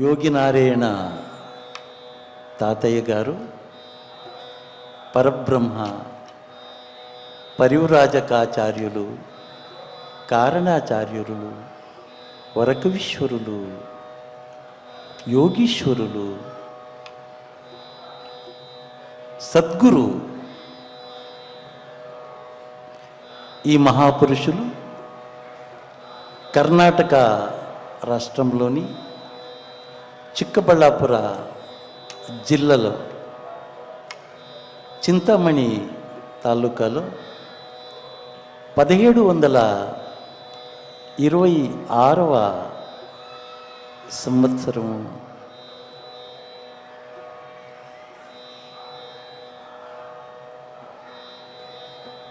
యోగినారాయణ తాతయ్య గారు పరబ్రహ్మ, పరివ్రాజకాచార్యులు, కారణాచార్యులు, వరకవీశ్వరులు, యోగీశ్వరులు, సద్గురు. ఈ మహాపురుషులు కర్ణాటక రాష్ట్రంలోని చిక్కబళ్ళాపుర జిల్లాలో చింతామణి తాలూకాలో 1726వ సంవత్సరం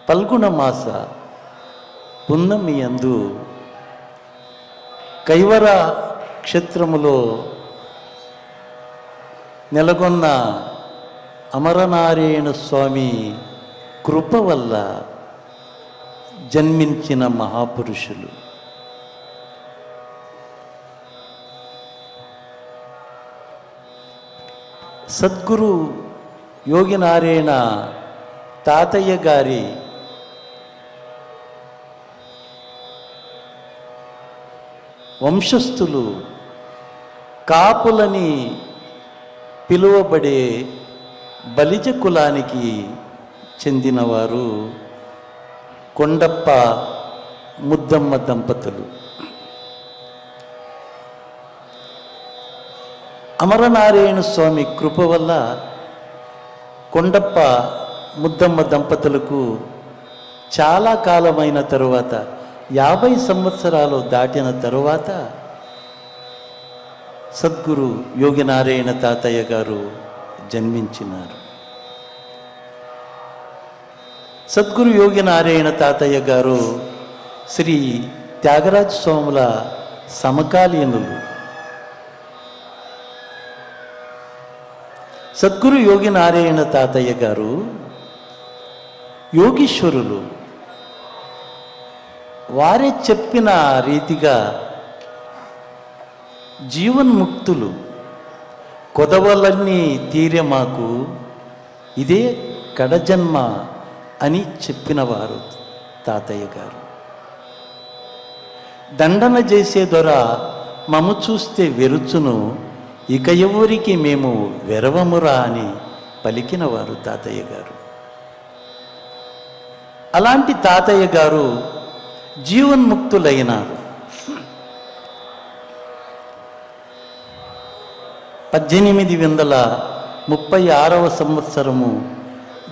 పల్గుణ మాస పున్నమి యందు కైవర క్షేత్రములో నెలకొన్న అమరనారాయణ స్వామి కృప వల్ల జన్మించిన మహాపురుషులు. సద్గురు యోగినారాయణ తాతయ్య గారి వంశస్థులు కాపులని పిలువబడే బలిజ కులానికి చెందినవారు కొండప్ప ముద్దమ్మ దంపతులు. అమరనారాయణ స్వామి కృప వల్ల కొండప్ప ముద్దమ్మ దంపతులకు చాలా కాలమైన తరువాత 50 సంవత్సరాలు దాటిన తరువాత సద్గురు యోగినారాయణ తాతయ్య గారు జన్మించినారు. సద్గురు యోగినారాయణ తాతయ్య గారు శ్రీ త్యాగరాజ స్వాముల సమకాలీనులు. సద్గురు యోగినారాయణ తాతయ్య గారు యోగీశ్వరులు. వారే చెప్పిన రీతిగా జీవన్ముక్తులు. కొదవలన్నీ తీరే మాకు ఇదే కడజన్మ అని చెప్పినవారు తాతయ్య గారు. దండన చేసే దొర మమ్ము చూస్తే వెరుచును, ఇక ఎవరికి మేము వెరవమురా అని పలికినవారు తాతయ్య గారు. అలాంటి తాతయ్య గారు జీవన్ముక్తులైనారు. 1836వ సంవత్సరము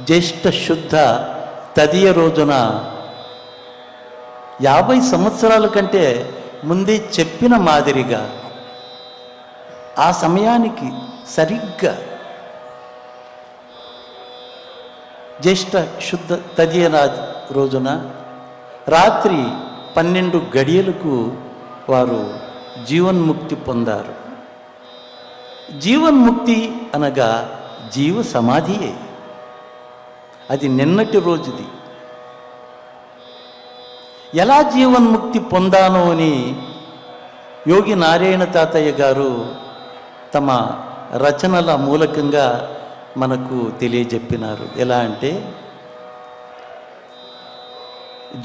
జ్యేష్ఠ శుద్ధ తదియ రోజున 50 సంవత్సరాల కంటే ముందే చెప్పిన మాదిరిగా ఆ సమయానికి సరిగ్గా జ్యేష్ఠ శుద్ధ తదియ రోజున రాత్రి 12 గడియలకు వారు జీవన్ముక్తి పొందారు. జీవన్ముక్తి అనగా జీవ సమాధియే. అది నిన్నటి రోజుది. ఎలా జీవన్ముక్తి పొందానో అని యోగి నారాయణ తాతయ్య గారు తమ రచనల మూలకంగా మనకు తెలియజెప్పినారు. ఎలా అంటే,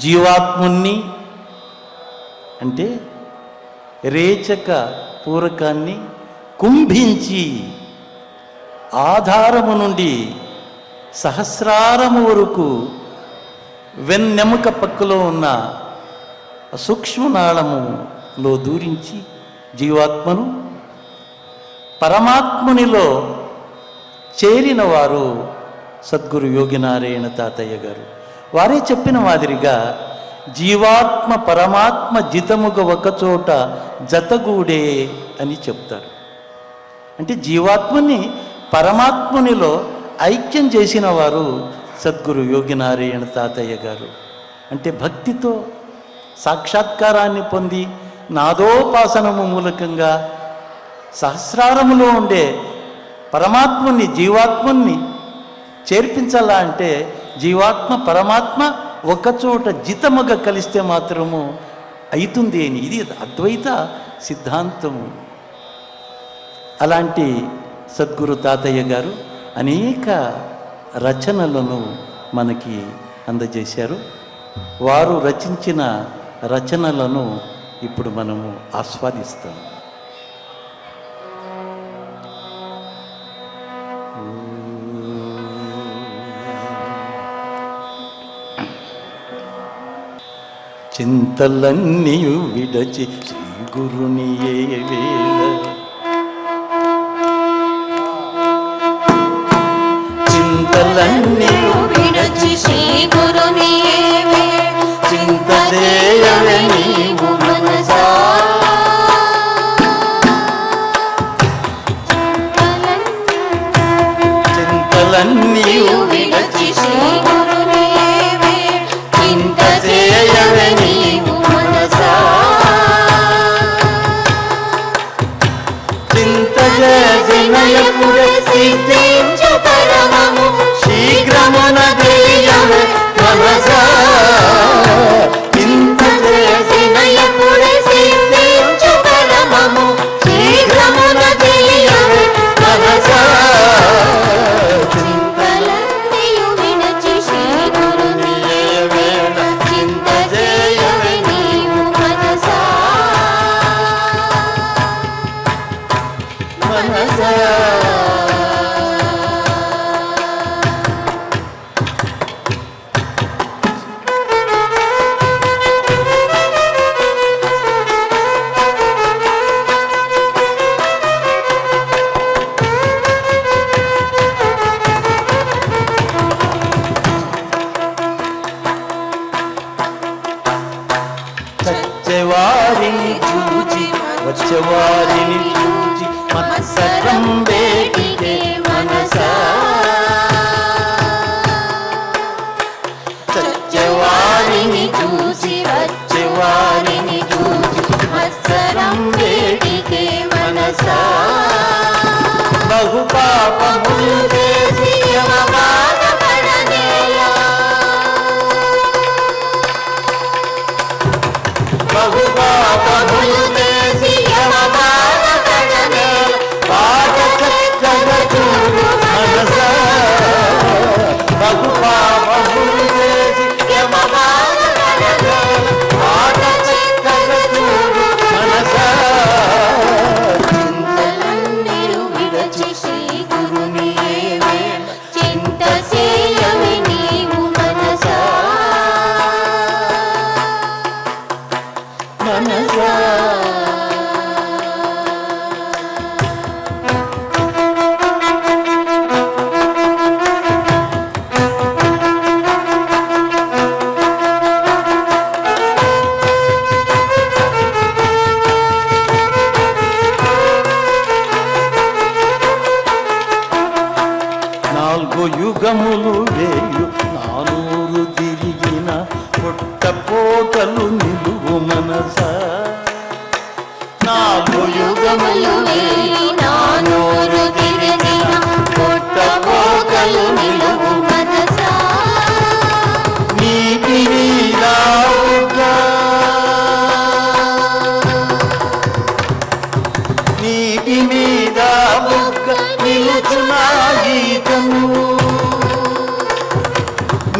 జీవాత్ముణ్ణి అంటే రేచక పూరకాన్ని కుంభించి ఆధారము నుండి సహస్రారము వరకు వెన్నెముక పక్కలో ఉన్న సూక్ష్మనాళములో దూరించి జీవాత్మను పరమాత్మునిలో చేరిన వారు సద్గురు యోగినారాయణ తాతయ్య గారు. వారే చెప్పిన మాదిరిగా జీవాత్మ పరమాత్మ జితముగా ఒకచోట జతగూడే అని చెప్తారు. అంటే జీవాత్మని పరమాత్మునిలో ఐక్యం చేసిన వారు సద్గురు యోగినారాయణ తాతయ్య గారు. అంటే భక్తితో సాక్షాత్కారాన్ని పొంది నాదోపాసనము మూలకంగా సహస్రారములో ఉండే పరమాత్ముని జీవాత్మని చేర్పించాలా అంటే జీవాత్మ పరమాత్మ ఒకచోట జితముగా కలిస్తే మాత్రము అవుతుంది అని ఇది అద్వైత సిద్ధాంతము. అలాంటి సద్గురు తాతయ్య గారు అనేక రచనలను మనకి అందజేశారు. వారు రచించిన రచనలను ఇప్పుడు మనము ఆస్వాదిస్తాం. చింతలన్నీయు విడచి శ్రీ గురుని ఏ వేళ, చింతలన్నీయు విడచి శ్రీ గురుని ఏ వేళ, చింత చేయవే నీవు మనసా, చింతలన్నీయు విడచి శ్రీ గురుని ఏ వేళ, చింత చేయవే నీవు మనసా, చింత చేసినయపుడే సిద్ధించు పరమము శీఘ్రమున తెలియవే మనసా, చింత చేసినయపుడే సిద్ధించు పరమము శీఘ్రమున తెలియవే మనసా, చింతలన్నీయు విడచి శ్రీ గురుని ఏ వేళ, చింత చేయవే నీవు మనసా, మనసా. చచ్చేవారిని చూచి వచ్చేవారిని చూచి మత్సరం వేటికే మనసా, చచ్చేవారిని చూచి వచ్చేవారిని చూచి మత్సరం వేటికే మనసా, బహు పాపములు చేసి బాధపడనేలా, బహు పాపములు చేసి బాధపడనేలా, పాట చక్కగా చూడు మనసా, బహు పాపములు చేసి పాట చక్కగా చూడు మనసా, చింతలన్నీయు విడచి శ్రీ గురుని ఏ వేళ, చింత చేయవే నీవు మనసా, మనసా. నాలుగు యుగములు వేయు 400 తిరిగిన పుట్టపోతలు నిలువు మనసా, 4 యుగములు వేయు 400 తిరిగిన పుట్టపోకలు నిలువు మనసా, నీటి నీలావుగా, నీటి మీద బుగ్గ నిలుచునా గీతము,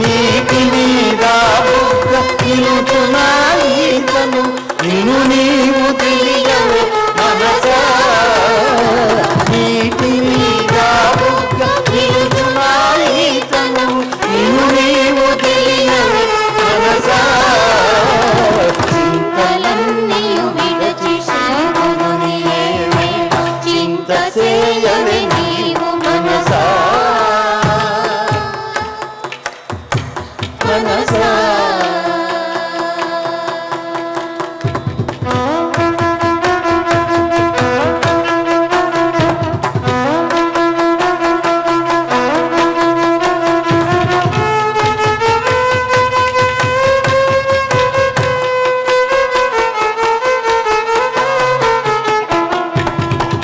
నీటి మీద బుగ్గ నిలుచునా గీతము, నిన్ను నీవు తెలియవే మనసా, నీటి మీద బుగ్గ నిలుచునా గీతము, నిన్ను నీవు తెలియవే మనసా, చింతలన్నీయు విడచి శ్రీ గురుని ఏ వేళ, చింత చేయవే నీవు మనసా, మనసా.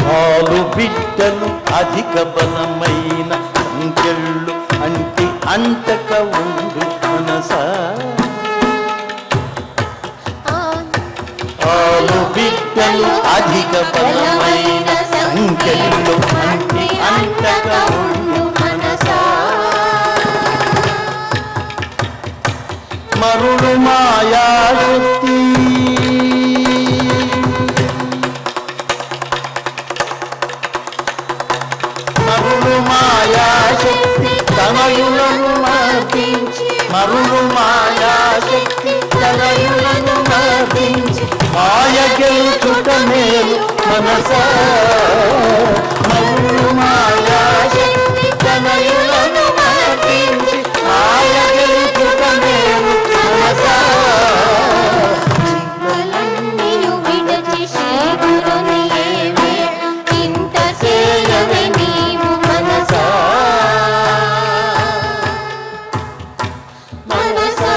పాలు బిడ్డలు అధిక బలమైన సంఖ్యళ్ళు అంటి అంటక ఉండు మనసా, పాలు బిడ్డలు అధిక బలమైన అంకెల్లో అంటి అంటగా ఉండు మనసా మరుడు మాయాశక్తి మరుడు మాయాశక్తి తనయులను మర్దించి మరుడు మాయాశక్తి తనయులను మర్దించి మాయ గెలుచుట మేలు మనసా మరుడు మాయాశక్తి తనయులను మర్దించి మాయ గెలుచుట మేలు మనసా చింతలన్నీయు విడచి శ్రీ గురునియే వేడు చింత చేయవే నీవు మనసా మనసా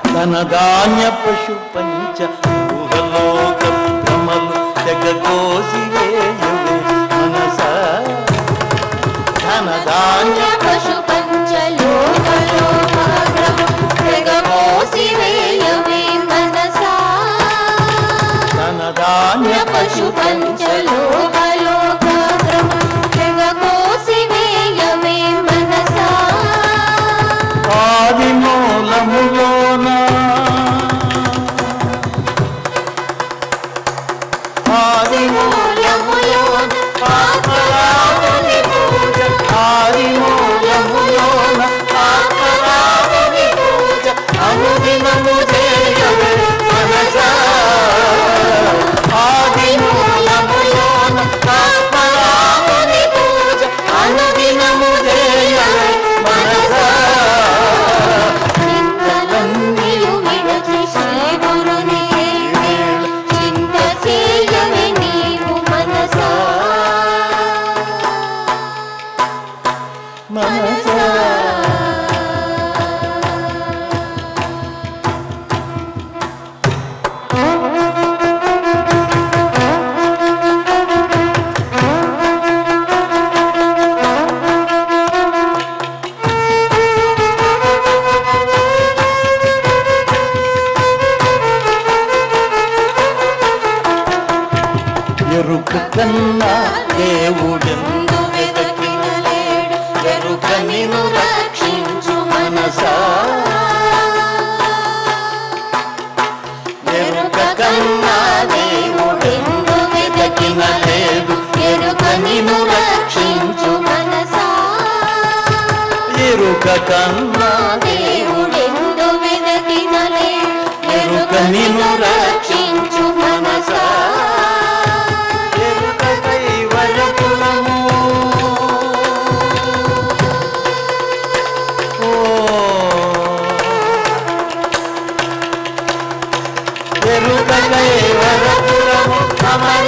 ధన ధాన్య పశు పంచ ఊహలోక భ్రమలు తెగకోసి వేయవే మనసా ధన ధాన్య పశు పంచలోకలోకసి వేయవే మనసా ధన ధాన్య పశు పంచలోకలోకసి వేయవే మనసా ఆది మూలములోన ఆది మూలములోన ఆత్మరాముని పూజ ఆది మూలములోన ఆత్మరాముని పూజ అనుదినము చేయవే మనసా ఆది మూలములోన ఆత్మరాముని పూజ అనుదినము చేయవే మనసా చింతలన్నీయు విడచి శ్రీ గురునియే వేడు చింత చేయవే నీవు మనసా మనసా ఎరుక కన్నా దేవుడెందు వెదకిన లేడు ఎరుక నిన్ను రక్షించు మనసా ఎరుక కన్నా దేవుడెందు వెదకిన లేదు ఎరుక నిన్ను రక్షించు మనసా ఎరుక కన్నా దేవుడెందు వెదకినలే ఎరుక నిన్ను రక్షించు మనసా ఎరుక కైవల్యపురము ఓ ఎరుక కైవల్యపురము అమర